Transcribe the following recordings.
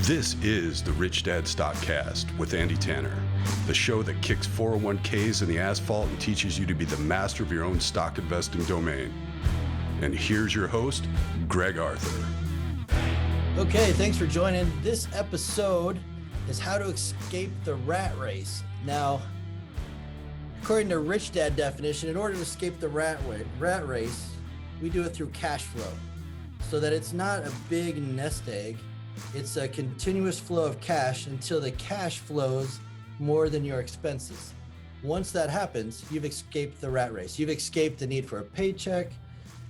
This is the Rich Dad StockCast with Andy Tanner, the show that kicks 401ks in the asphalt and teaches you to be the master of your own stock investing domain. And here's your host, Greg Arthur. Okay, thanks for joining. This episode is how to escape the rat race. Now, according to Rich Dad definition, in order to escape the rat race, we do it through cash flow, so that it's not a big nest egg. It's a continuous flow of cash until the cash flows more than your expenses. Once that happens, you've escaped the rat race. You've escaped the need for a paycheck.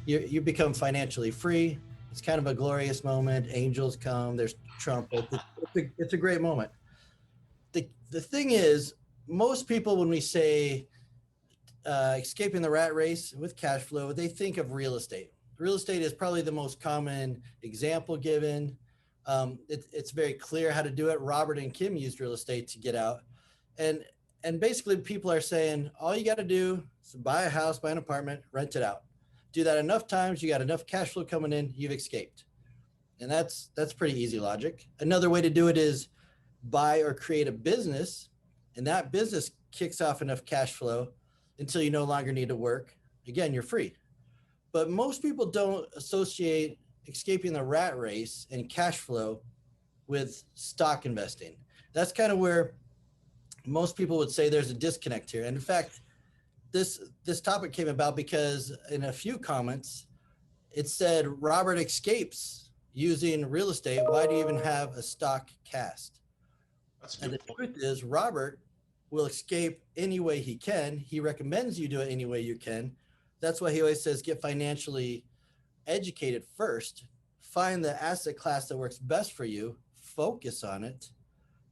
You become financially free. It's kind of a glorious moment. Angels come, there's trumpets. It's a great moment. The thing is, most people, when we say escaping the rat race with cash flow, they think of real estate. Real estate is probably the most common example given. It's very clear how to do it. Robert and Kim used real estate to get out. And basically people are saying, all you got to do is buy a house, buy an apartment, rent it out. Do that enough times, you got enough cash flow coming in, you've escaped. And that's pretty easy logic. Another way to do it is buy or create a business, and that business kicks off enough cash flow until you no longer need to work. Again, you're free. But most people don't associate escaping the rat race and cash flow with stock investing. That's kind of where most people would say there's a disconnect here. And in fact, this topic came about because in a few comments, it said Robert escapes using real estate. Why do you even have a stock cast? That's a and good the point. truth is, Robert will escape any way he can. He recommends you do it any way you can. That's why he always says get financially educated first, find the asset class that works best for you, focus on it,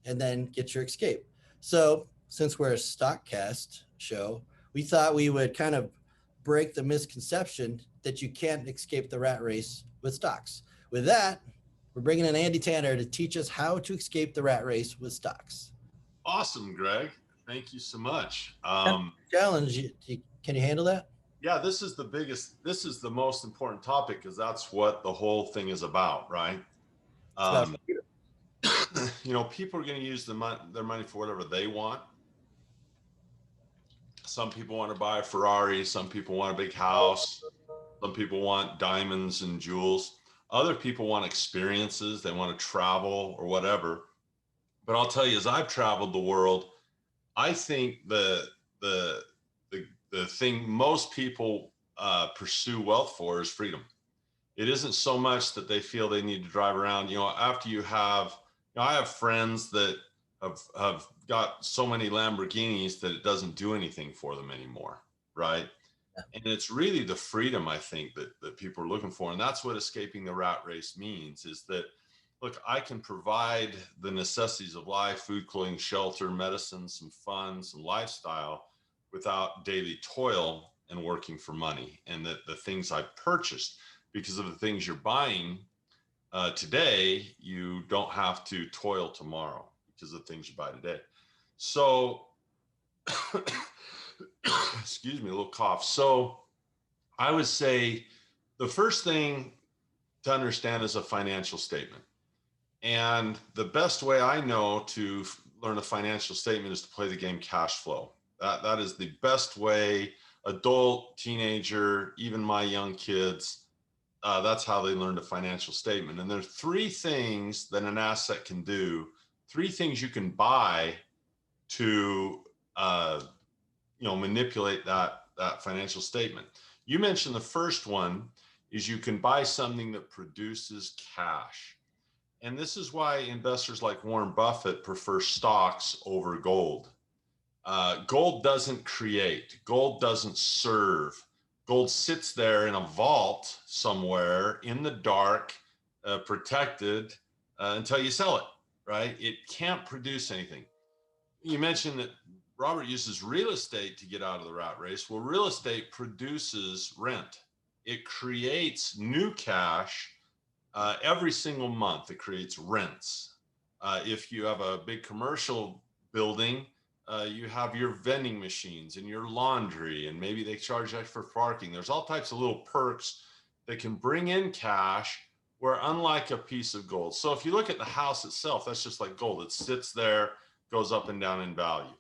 and then get your escape. So since we're a StockCast show, we thought we would kind of break the misconception that you can't escape the rat race with stocks. With that, we're bringing in Andy Tanner to teach us how to escape the rat race with stocks. Awesome, Greg. Thank you so much. Challenge, can you handle that? Yeah, this is the most important topic because that's what the whole thing is about, right? People are going to use their money for whatever they want. Some people want to buy a Ferrari. Some people want a big house. Some people want diamonds and jewels. Other people want experiences. They want to travel or whatever. But I'll tell you, as I've traveled the world, I think the thing most people pursue wealth for is freedom. It isn't so much that they feel they need to drive around. After you have, I have friends that have got so many Lamborghinis that it doesn't do anything for them anymore, right? And it's really the freedom, I think, that people are looking for. And that's what escaping the rat race means, is that, look, I can provide the necessities of life, food, clothing, shelter, medicine, some fun, some lifestyle without daily toil and working for money. And that the things I purchased, because of the things you're buying today, you don't have to toil tomorrow because of the things you buy today. So, excuse me, a little cough. So I would say the first thing to understand is a financial statement. And the best way I know to learn a financial statement is to play the game cash flow. That is the best way, adult, teenager, even my young kids, that's how they learn a financial statement. And there are three things that an asset can do, three things you can buy to manipulate that financial statement. You mentioned the first one is you can buy something that produces cash. And this is why investors like Warren Buffett prefer stocks over gold. Gold doesn't create, gold doesn't serve. Gold sits there in a vault somewhere in the dark, protected until you sell it, right? It can't produce anything. You mentioned that Robert uses real estate to get out of the rat race. Well, real estate produces rent. It creates new cash every single month. It creates rents. If you have a big commercial building, you have your vending machines and your laundry, and maybe they charge extra for parking. There's all types of little perks that can bring in cash where unlike a piece of gold, so if you look at the house itself, that's just like gold. It sits there, goes up and down in value.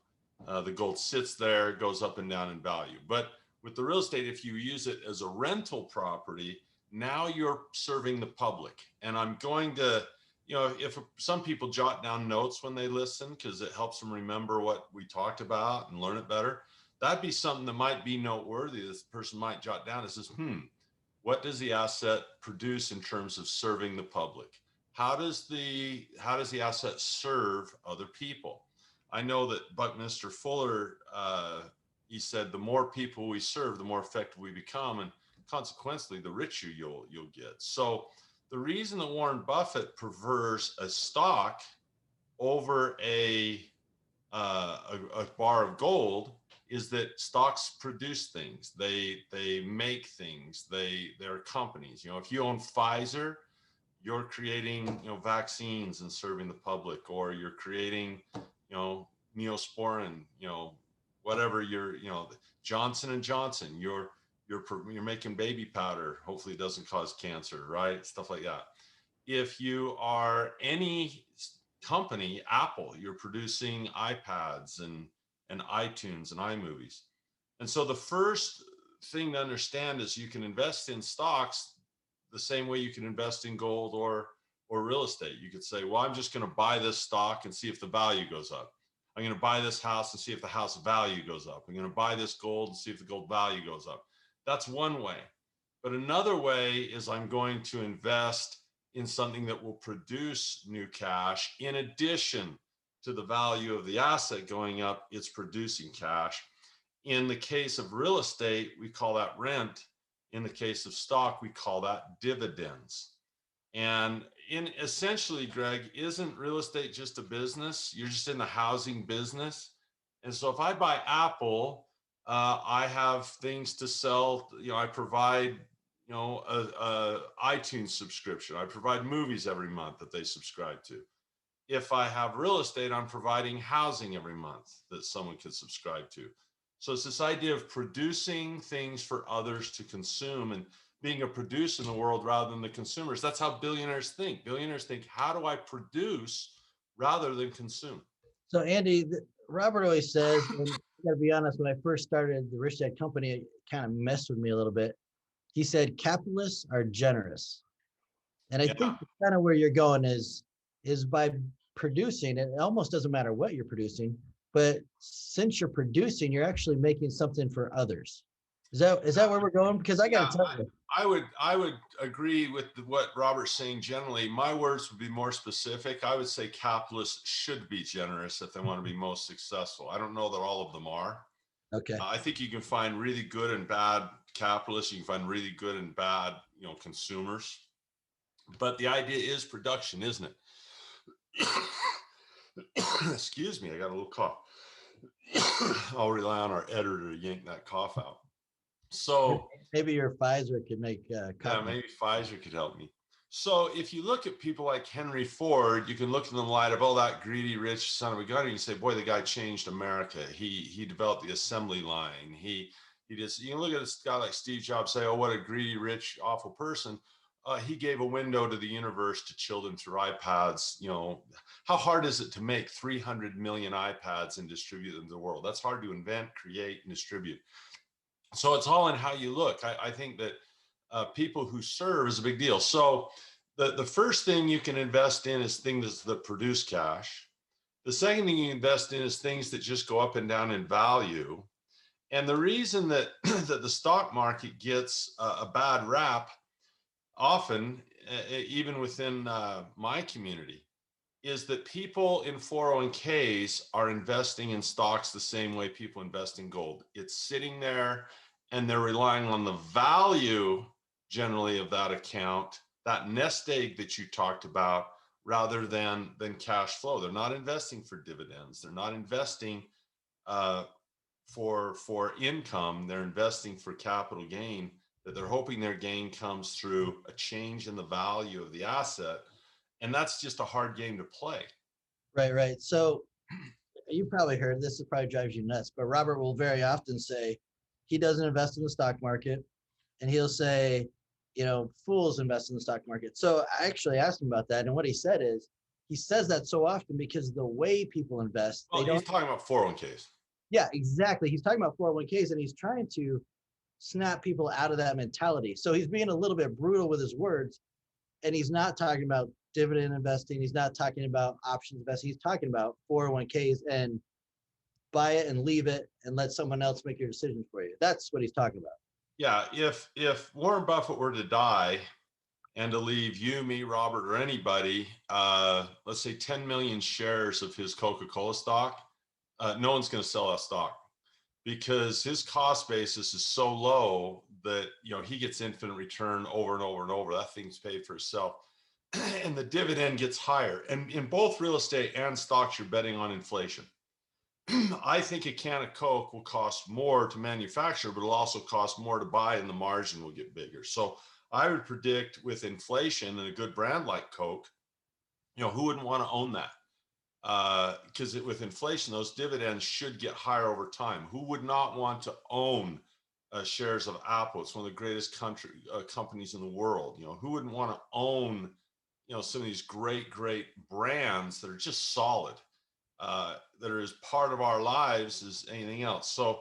The gold sits there, goes up and down in value. But with the real estate, if you use it as a rental property, now you're serving the public. And I'm going to, if some people jot down notes when they listen, because it helps them remember what we talked about and learn it better. That'd be something that might be noteworthy. This person might jot down. It says, what does the asset produce in terms of serving the public? How does the asset serve other people? I know that Buckminster Fuller, he said, the more people we serve, the more effective we become, and consequently, the richer you'll get. So the reason that Warren Buffett prefers a stock over a bar of gold is that stocks produce things. They make things. They're companies. If you own Pfizer, you're creating vaccines and serving the public, or you're creating Neosporin, whatever you're Johnson and Johnson, you're making baby powder. Hopefully it doesn't cause cancer, right? Stuff like that. If you are any company, Apple, you're producing iPads and iTunes and iMovies. And so the first thing to understand is you can invest in stocks the same way you can invest in gold or real estate. You could say, well, I'm just going to buy this stock and see if the value goes up. I'm going to buy this house and see if the house value goes up. I'm going to buy this gold and see if the gold value goes up. That's one way. But another way is I'm going to invest in something that will produce new cash in addition to the value of the asset going up, it's producing cash. In the case of real estate, we call that rent. In the case of stock, we call that dividends. And essentially, Greg, isn't real estate just a business? You're just in the housing business. And so if I buy Apple, I have things to sell. I provide, a iTunes subscription. I provide movies every month that they subscribe to. If I have real estate, I'm providing housing every month that someone could subscribe to. So it's this idea of producing things for others to consume and being a producer in the world rather than the consumers. That's how billionaires think. Billionaires think, how do I produce rather than consume? So Andy, Robert always says, and I gotta be honest, when I first started the Rich Dad Company, it kind of messed with me a little bit. He said, capitalists are generous. And I think kind of where you're going is by producing, it almost doesn't matter what you're producing, but since you're producing, you're actually making something for others. Is that where we're going? Because I got to tell you, I would agree with what Robert's saying generally. My words would be more specific. I would say capitalists should be generous if they want to be most successful. I don't know that all of them are. Okay. I think you can find really good and bad capitalists. You can find really good and bad, consumers. But the idea is production, isn't it? Excuse me, I got a little cough. I'll rely on our editor to yank that cough out. So maybe your Pfizer could make maybe Pfizer could help me. So if you look at people like Henry Ford, you can look in the light of, that greedy, rich son of a gun, and you say, boy, the guy changed America. He developed the assembly line. He just, you can look at this guy like Steve Jobs, say, what a greedy, rich, awful person. He gave a window to the universe to children through iPads. How hard is it to make 300 million iPads and distribute them to the world? That's hard to invent, create, and distribute. So it's all in how you look. I think that people who serve is a big deal. So the first thing you can invest in is things that produce cash. The second thing you invest in is things that just go up and down in value. And the reason that that the stock market gets a bad rap often, even within my community, is that people in 401ks are investing in stocks the same way people invest in gold. It's sitting there and they're relying on the value generally of that account, that nest egg that you talked about, rather than cash flow. They're not investing for dividends. They're not investing for income. They're investing for capital gain, that they're hoping their gain comes through a change in the value of the asset. And that's just a hard game to play. Right. So you probably heard this, it probably drives you nuts, but Robert will very often say he doesn't invest in the stock market. And he'll say, fools invest in the stock market. So I actually asked him about that. And what he said is, he says that so often because the way people invest, Well, he's talking about 401ks. Yeah, exactly. He's talking about 401ks, and he's trying to snap people out of that mentality. So he's being a little bit brutal with his words, and he's not talking about dividend investing. He's not talking about options investing. He's talking about 401ks and buy it and leave it and let someone else make your decisions for you. That's what he's talking about. Yeah, if Warren Buffett were to die and to leave you, me, Robert, or anybody, let's say 10 million shares of his Coca-Cola stock, no one's going to sell that stock because his cost basis is so low that he gets infinite return over and over and over. That thing's paid for itself, and the dividend gets higher. And in both real estate and stocks, you're betting on inflation. I think a can of Coke will cost more to manufacture, but it'll also cost more to buy, and the margin will get bigger. So I would predict with inflation and a good brand like Coke, who wouldn't want to own that? Because with inflation, those dividends should get higher over time. Who would not want to own shares of Apple? It's one of the greatest companies in the world. Who wouldn't want to own, some of these great brands that are just solid, that are as part of our lives as anything else. So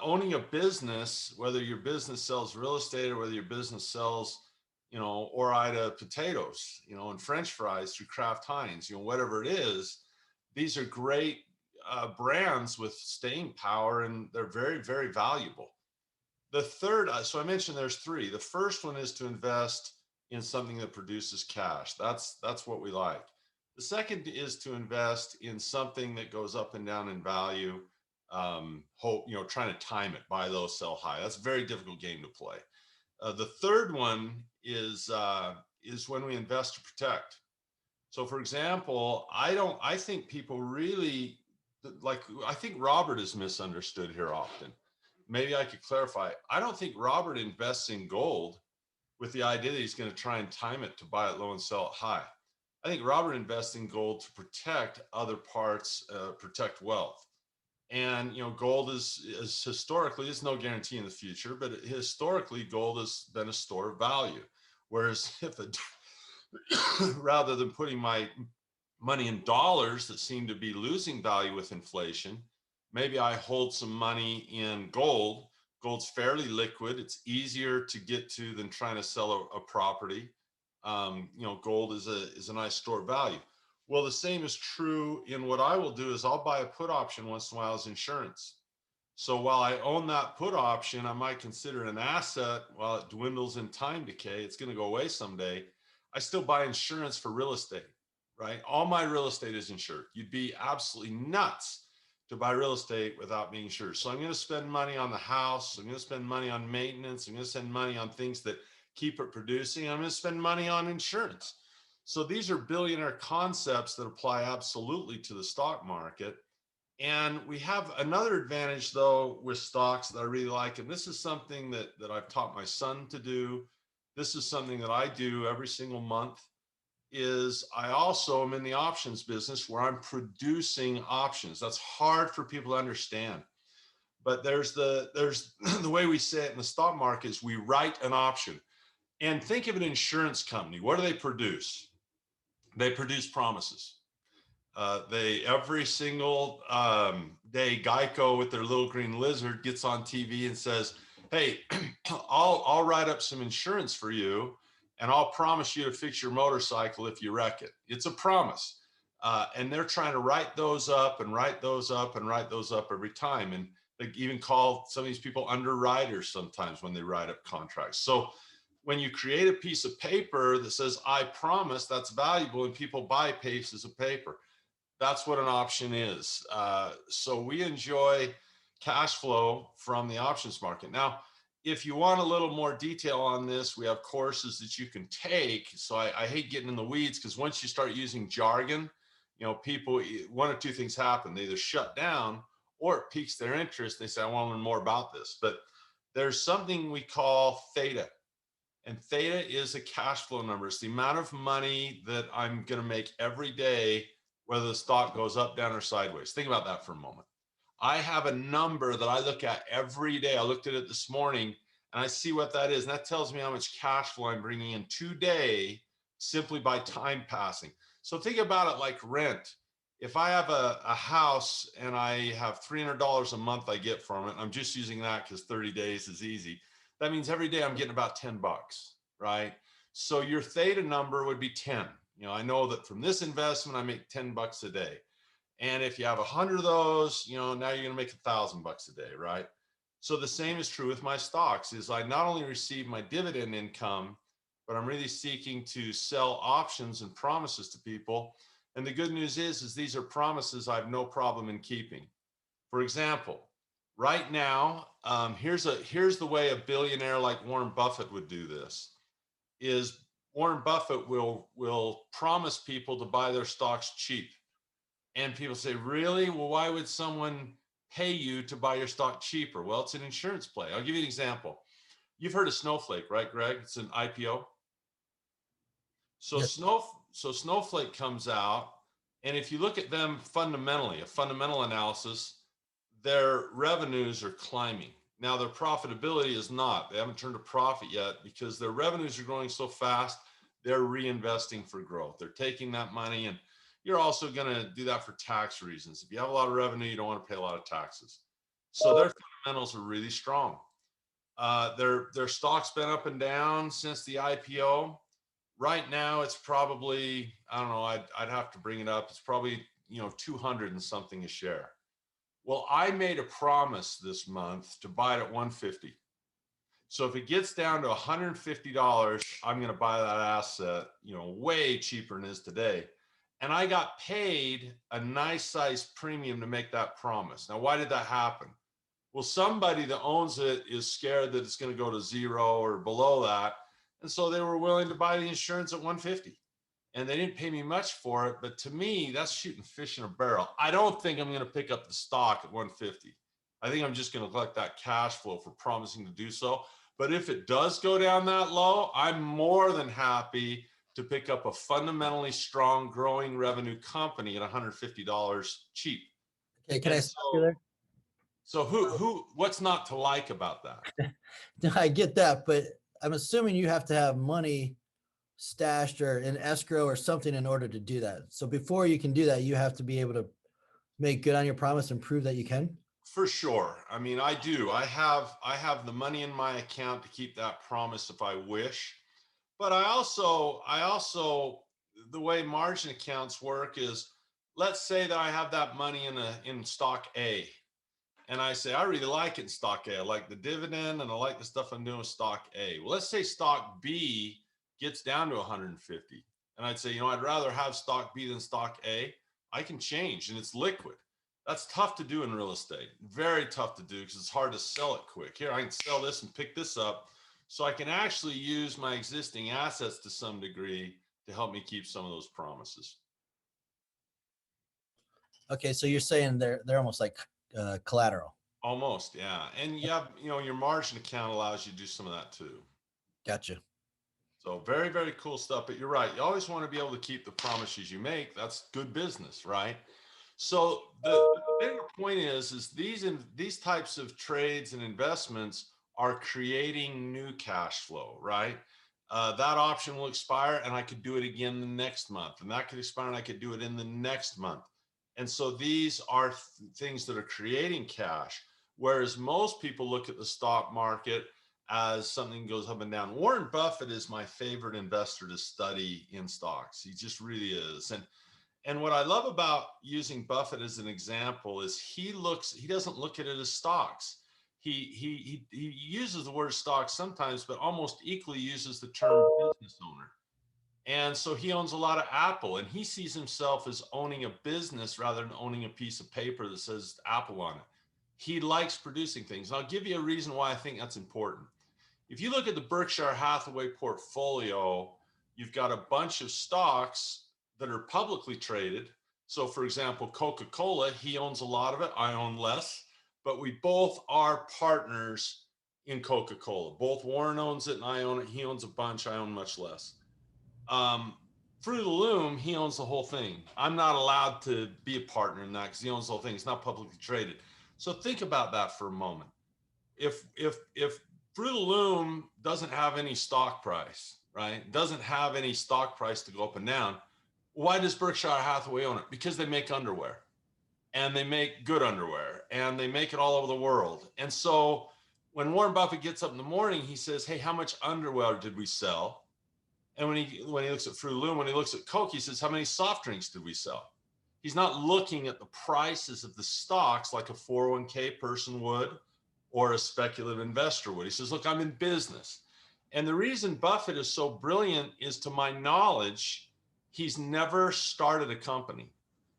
owning a business, whether your business sells real estate or whether your business sells Ore-Ida potatoes, and French fries through Kraft Heinz, whatever it is, these are great brands with staying power, and they're very, very valuable. The third, so I mentioned there's three. The first one is to invest in something that produces cash. That's what we like. The second is to invest in something that goes up and down in value. Trying to time it, buy low, sell high. That's a very difficult game to play. The third one is when we invest to protect. So, for example, I think people really I think Robert is misunderstood here often. Maybe I could clarify. I don't think Robert invests in gold with the idea that he's going to try and time it to buy it low and sell it high. I think Robert invests in gold to protect other parts, protect wealth. And gold is historically, there's no guarantee in the future, but historically gold has been a store of value. Whereas rather than putting my money in dollars that seem to be losing value with inflation, maybe I hold some money in gold. Gold's fairly liquid. It's easier to get to than trying to sell a property. Gold is a nice store of value. Well, the same is true in what I will do is I'll buy a put option once in a while as insurance. So while I own that put option, I might consider it an asset. While it dwindles in time decay, it's going to go away someday. I still buy insurance for real estate, right? All my real estate is insured. You'd be absolutely nuts to buy real estate without being insured. So I'm going to spend money on the house. I'm going to spend money on maintenance. I'm going to spend money on things that keep it producing. I'm going to spend money on insurance. So these are billionaire concepts that apply absolutely to the stock market. And we have another advantage, though, with stocks that I really like. And this is something that I've taught my son to do. This is something that I do every single month, is I also am in the options business where I'm producing options. That's hard for people to understand. But there's the way we say it in the stock market is we write an option. And think of an insurance company. What do they produce? They produce promises. Every single day, Geico with their little green lizard gets on TV and says, "Hey, I'll write up some insurance for you, and I'll promise you to fix your motorcycle if you wreck it." It's a promise, and they're trying to write those up and write those up and write those up every time. And they even call some of these people underwriters sometimes when they write up contracts. So when you create a piece of paper that says, "I promise," that's valuable, and people buy pieces of paper. That's what an option is. So we enjoy cash flow from the options market. Now, if you want a little more detail on this, we have courses that you can take. So I hate getting in the weeds because once you start using jargon, people, one or two things happen. They either shut down or it piques their interest. They say, "I want to learn more about this." But there's something we call theta. And theta is a cash flow number. It's the amount of money that I'm going to make every day, whether the stock goes up, down, or sideways. Think about that for a moment. I have a number that I look at every day. I looked at it this morning, and I see what that is. And that tells me how much cash flow I'm bringing in today simply by time passing. So think about it like rent. If I have a house and I have $300 a month I get from it, I'm just using that because 30 days is easy. That means every day I'm getting about 10 bucks, right? So your theta number would be 10. I know that from this investment, I make 10 bucks a day. And if you have 100 of those, now you're going to make $1,000 a day, right? So the same is true with my stocks is I not only receive my dividend income, but I'm really seeking to sell options and promises to people. And the good news is these are promises I have no problem in keeping. For example, right now, here's the way a billionaire like Warren Buffett would do this. Is Warren Buffett will promise people to buy their stocks cheap. And people say, really? Well, why would someone pay you to buy your stock cheaper? Well, it's an insurance play. I'll give you an example. You've heard of Snowflake, right, Greg? It's an IPO. So Yes. Snowflake comes out, and if you look at them fundamentally, a fundamental analysis, their revenues are climbing. Now their profitability is not. They haven't turned a profit yet because their revenues are growing so fast, they're reinvesting for growth. They're taking that money, and you're also going to do that for tax reasons. If you have a lot of revenue, you don't want to pay a lot of taxes. So their fundamentals are really strong. Their stock's been up and down since the IPO. Right now, it's probably, I don't know, I'd have to bring it up. It's probably, 200 and something a share. Well, I made a promise this month to buy it at 150. So if it gets down to $150, I'm going to buy that asset, way cheaper than it is today. And I got paid a nice size premium to make that promise. Now, why did that happen? Well, somebody that owns it is scared that it's going to go to zero or below that. And so they were willing to buy the insurance at 150. And they didn't pay me much for it. But to me, that's shooting fish in a barrel. I don't think I'm going to pick up the stock at 150. I think I'm just going to collect that cash flow for promising to do so. But if it does go down that low, I'm more than happy to pick up a fundamentally strong, growing revenue company at $150 cheap. Okay, can I stop you there? So what's not to like about that? I get that, but I'm assuming you have to have money stashed or in escrow or something in order to do that. So before you can do that, you have to be able to make good on your promise and prove that you can. For sure. I mean, I do. I have the money in my account to keep that promise if I wish. But I also the way margin accounts work is, let's say that I have that money in stock A. And I say, I really like it in stock A. I like the dividend and I like the stuff I'm doing with stock A. Well, let's say stock B gets down to 150. And I'd say, I'd rather have stock B than stock A. I can change and it's liquid. That's tough to do in real estate. Very tough to do because it's hard to sell it quick. Here, I can sell this and pick this up. So I can actually use my existing assets to some degree to help me keep some of those promises. Okay, so you're saying they're almost like collateral. Almost, yeah. And you have, your margin account allows you to do some of that too. Gotcha. So very, very cool stuff. But you're right. You always want to be able to keep the promises you make. That's good business, right? So the bigger point is these types of trades and investments are creating new cash flow, right? That option will expire and I could do it again the next month, and that could expire and I could do it in the next month. And so these are things that are creating cash, whereas most people look at the stock market as something goes up and down. Warren Buffett is my favorite investor to study in stocks. He just really is. And what I love about using Buffett as an example is he doesn't look at it as stocks. He uses the word stock sometimes, but almost equally uses the term business owner. And so he owns a lot of Apple, and he sees himself as owning a business rather than owning a piece of paper that says Apple on it. He likes producing things. And I'll give you a reason why I think that's important. If you look at the Berkshire Hathaway portfolio, you've got a bunch of stocks that are publicly traded. So for example, Coca-Cola, he owns a lot of it. I own less, but we both are partners in Coca-Cola. Both Warren owns it and I own it. He owns a bunch. I own much less. Fruit of the Loom, he owns the whole thing. I'm not allowed to be a partner in that because he owns the whole thing. It's not publicly traded. So think about that for a moment. If Fruit of the Loom doesn't have any stock price, right? Doesn't have any stock price to go up and down. Why does Berkshire Hathaway own it? Because they make underwear, and they make good underwear, and they make it all over the world. And so when Warren Buffett gets up in the morning, he says, hey, how much underwear did we sell? And when he looks at Fruit of the Loom, when he looks at Coke, he says, how many soft drinks did we sell? He's not looking at the prices of the stocks like a 401k person would or a speculative investor would. He says, look, I'm in business. And the reason Buffett is so brilliant is, to my knowledge, he's never started a company.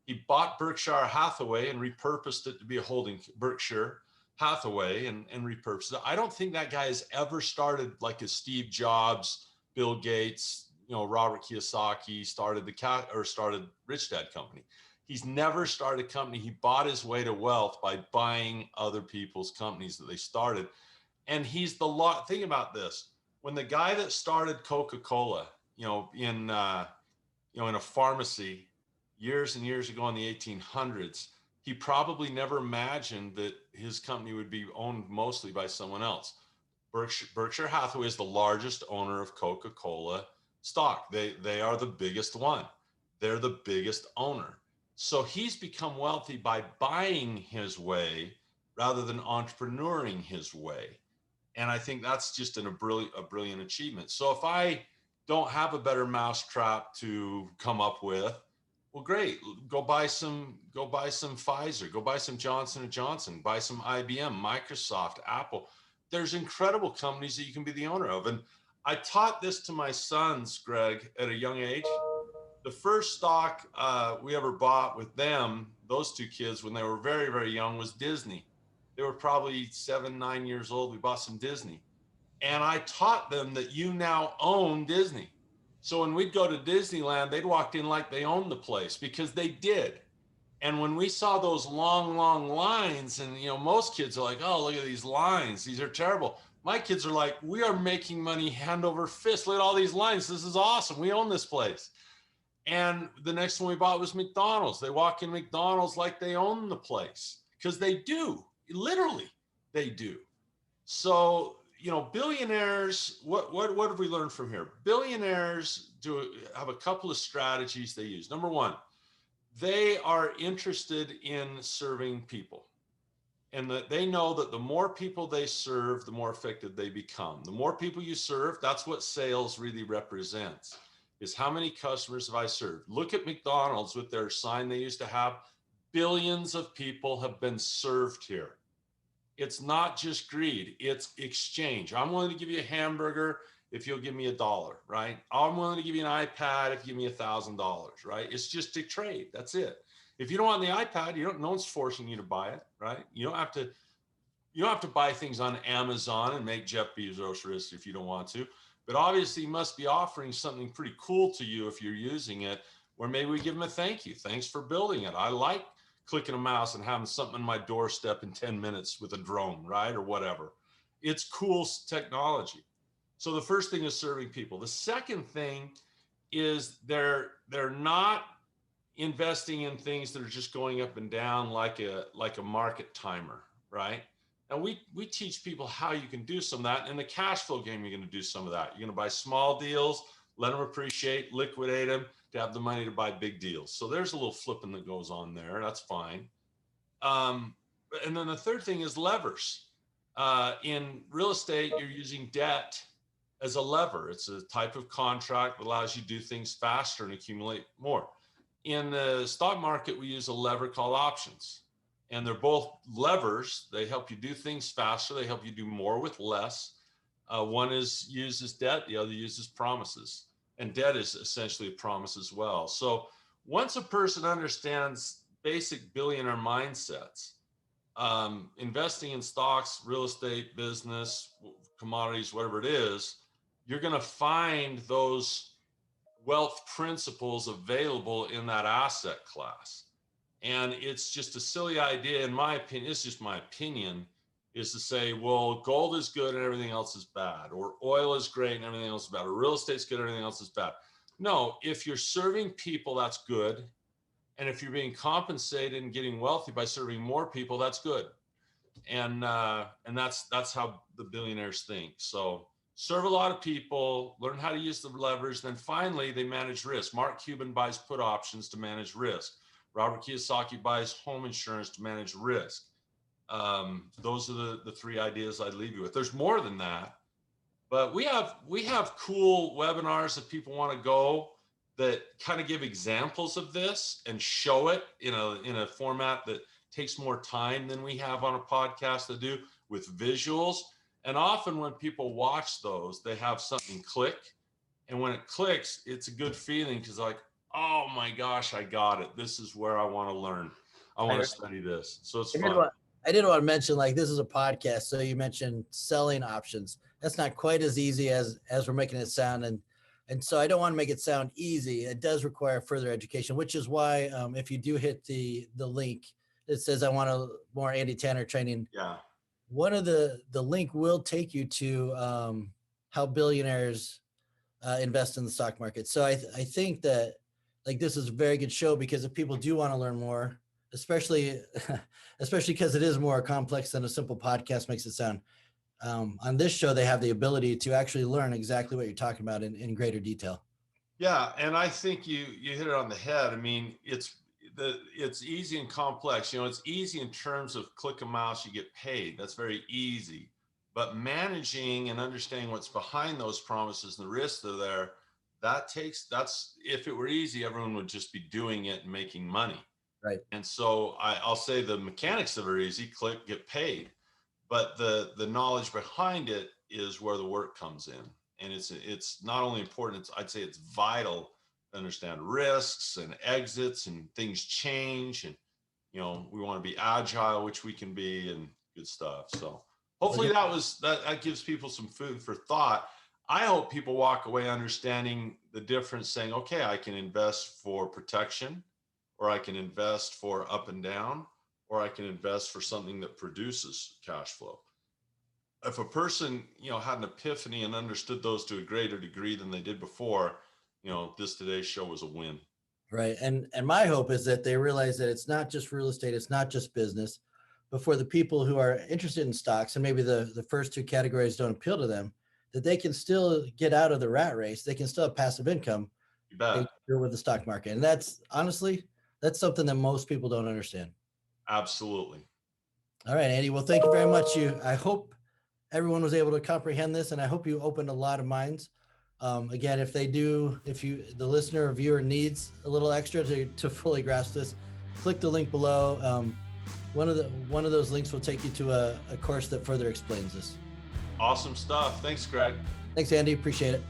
He bought Berkshire Hathaway and repurposed it to be a holding, Berkshire Hathaway, and repurposed it. I don't think that guy has ever started like a Steve Jobs, Bill Gates, Robert Kiyosaki started Rich Dad Company. He's never started a company. He bought his way to wealth by buying other people's companies that they started. And he's think about this. When the guy that started Coca-Cola, in a pharmacy years and years ago in the 1800s, he probably never imagined that his company would be owned mostly by someone else. Berkshire Hathaway is the largest owner of Coca-Cola stock. They are the biggest one. They're the biggest owner. So he's become wealthy by buying his way rather than entrepreneuring his way. And I think that's just a brilliant achievement. So if I don't have a better mousetrap to come up with, well, great. Go buy some Pfizer, go buy some Johnson & Johnson, buy some IBM, Microsoft, Apple. There's incredible companies that you can be the owner of. And I taught this to my sons, Greg, at a young age. The first stock we ever bought with them, those two kids, when they were very, very young, was Disney. They were probably 7, 9 years old. We bought some Disney. And I taught them that you now own Disney. So when we'd go to Disneyland, they'd walk in like they owned the place, because they did. And when we saw those long, long lines, and most kids are like, oh, look at these lines. These are terrible. My kids are like, we are making money hand over fist. Look at all these lines. This is awesome. We own this place. And the next one we bought was McDonald's. They walk in McDonald's like they own the place, because they do. Literally, they do. So, billionaires, what have we learned from here? Billionaires have a couple of strategies they use. Number one, they are interested in serving people. And that they know that the more people they serve, the more effective they become. The more people you serve, that's what sales really represents, is how many customers have I served? Look at McDonald's with their sign they used to have. Billions of people have been served here. It's not just greed, it's exchange. I'm willing to give you a hamburger if you'll give me $1, right? I'm willing to give you an iPad if you give me $1,000, right? It's just a trade, that's it. If you don't want the iPad, no one's forcing you to buy it, right? You don't have to buy things on Amazon and make Jeff Bezos rich if you don't want to. But obviously, you must be offering something pretty cool to you if you're using it, where maybe we give them a thank you. Thanks for building it. I like clicking a mouse and having something on my doorstep in 10 minutes with a drone, right? Or whatever. It's cool technology. So the first thing is serving people. The second thing is they're not investing in things that are just going up and down like a market timer, right? And we teach people how you can do some of that. In the cash flow game, you're going to do some of that. You're going to buy small deals, let them appreciate, liquidate them to have the money to buy big deals. So there's a little flipping that goes on there. That's fine. And then the third thing is levers. In real estate, you're using debt as a lever. It's a type of contract that allows you to do things faster and accumulate more. In the stock market, we use a lever called options. And they're both levers. They help you do things faster. They help you do more with less. One uses debt, the other uses promises. And debt is essentially a promise as well. So once a person understands basic billionaire mindsets, investing in stocks, real estate, business, commodities, whatever it is, you're going to find those wealth principles available in that asset class. And it's just a silly idea, in my opinion, it's just my opinion, is to say, well, gold is good and everything else is bad, or oil is great and everything else is bad, or real estate's good and everything else is bad. No, if you're serving people, that's good. And if you're being compensated and getting wealthy by serving more people, that's good. And that's how the billionaires think. So serve a lot of people, learn how to use the leverage. Then finally, they manage risk. Mark Cuban buys put options to manage risk. Robert Kiyosaki buys home insurance to manage risk. Those are the three ideas I'd leave you with. There's more than that, but we have cool webinars that people want to go that kind of give examples of this and show it in a format that takes more time than we have on a podcast to do, with visuals. And often when people watch those, they have something click. And when it clicks, it's a good feeling, because like, oh my gosh, I got it. This is where I want to learn. I want to study this. So it's fun. I did want to mention, like, this is a podcast. So you mentioned selling options. That's not quite as easy as we're making it sound. And so I don't want to make it sound easy. It does require further education, which is why if you do hit the link, it says, I want more Andy Tanner training. Yeah. One of the link will take you to how billionaires invest in the stock market. So I think that, like, this is a very good show, because if people do want to learn more, especially because it is more complex than a simple podcast makes it sound. On this show, they have the ability to actually learn exactly what you're talking about in greater detail. Yeah, and I think you hit it on the head. I mean, it's easy and complex. It's easy in terms of click a mouse, you get paid. That's very easy. But managing and understanding what's behind those promises and the risks that are there, that's if it were easy, everyone would just be doing it and making money. Right. And so I'll say the mechanics of it are easy, click, get paid. But the knowledge behind it is where the work comes in. And it's not only important, I'd say it's vital to understand risks and exits, and things change. And, we want to be agile, which we can be, and good stuff. So hopefully that gives people some food for thought. I hope people walk away understanding the difference, saying, okay, I can invest for protection, or I can invest for up and down, or I can invest for something that produces cash flow. If a person, had an epiphany and understood those to a greater degree than they did before, this today's show was a win. Right. And my hope is that they realize that it's not just real estate, it's not just business, but for the people who are interested in stocks, and maybe the first two categories don't appeal to them, that they can still get out of the rat race. They can still have passive income. You bet. With the stock market. And that's something that most people don't understand. Absolutely. All right, Andy. Well, thank you very much. I hope everyone was able to comprehend this, and I hope you opened a lot of minds. Again, if the listener or viewer needs a little extra to fully grasp this, click the link below. One of those links will take you to a course that further explains this. Awesome stuff. Thanks, Greg. Thanks, Andy. Appreciate it.